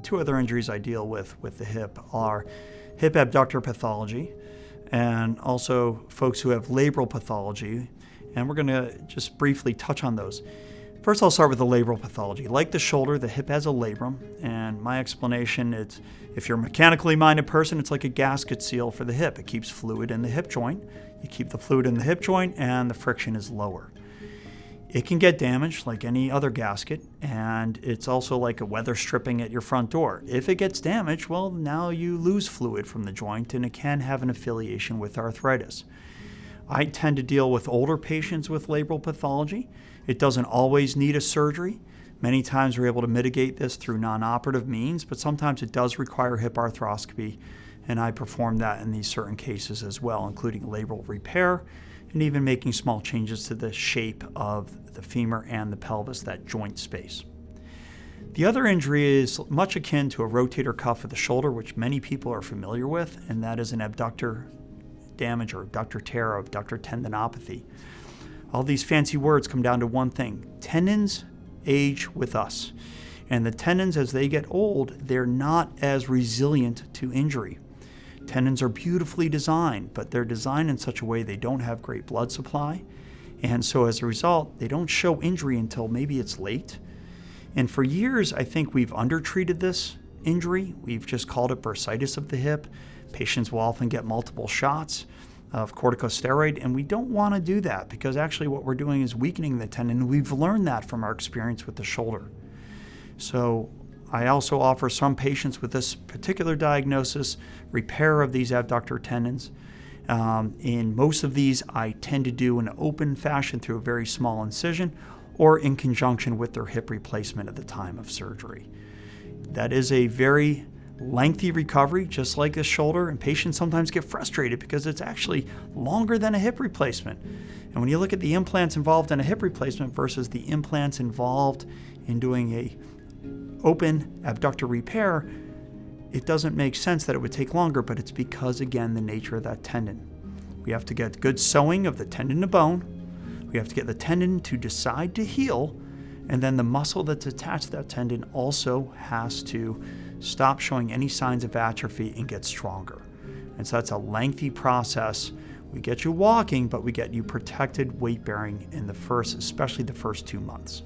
two other injuries I deal with the hip are hip abductor pathology and also folks who have labral pathology. And we're going to just briefly touch on those. First, I'll start with the labral pathology. Like the shoulder, the hip has a labrum, and my explanation is if you're a mechanically minded person, it's like a gasket seal for the hip. It keeps fluid in the hip joint. You keep the fluid in the hip joint, and the friction is lower. It can get damaged like any other gasket, and it's also like a weather stripping at your front door. If it gets damaged, well, now you lose fluid from the joint, and it can have an affiliation with arthritis. I tend to deal with older patients with labral pathology. It doesn't always need a surgery. Many times we're able to mitigate this through non-operative means, but sometimes it does require hip arthroscopy, and I perform that in these certain cases as well, including labral repair and even making small changes to the shape of the femur and the pelvis, that joint space. The other injury is much akin to a rotator cuff of the shoulder, which many people are familiar with, and that is an abductor damage or abductor tear or abductor tendinopathy. All these fancy words come down to one thing. Tendons age with us. And the tendons, as they get old, they're not as resilient to injury. Tendons are beautifully designed, but they're designed in such a way they don't have great blood supply. And so as a result, they don't show injury until maybe it's late. And for years, I think we've undertreated this injury. We've just called it bursitis of the hip. Patients will often get multiple shots of corticosteroid, and we don't want to do that because actually what we're doing is weakening the tendon. We've learned that from our experience with the shoulder. So I also offer some patients with this particular diagnosis repair of these abductor tendons. In most of these, I tend to do an open fashion through a very small incision or in conjunction with their hip replacement at the time of surgery. That is a very lengthy recovery, just like the shoulder, and patients sometimes get frustrated because it's actually longer than a hip replacement. And when you look at the implants involved in a hip replacement versus the implants involved in doing a open abductor repair, it doesn't make sense that it would take longer, but it's because, again, the nature of that tendon. We have to get good sewing of the tendon to bone. We have to get the tendon to decide to heal, and then the muscle that's attached to that tendon also has to stop showing any signs of atrophy and get stronger. And so that's a lengthy process. We get you walking, but we get you protected weight bearing in especially the first 2 months.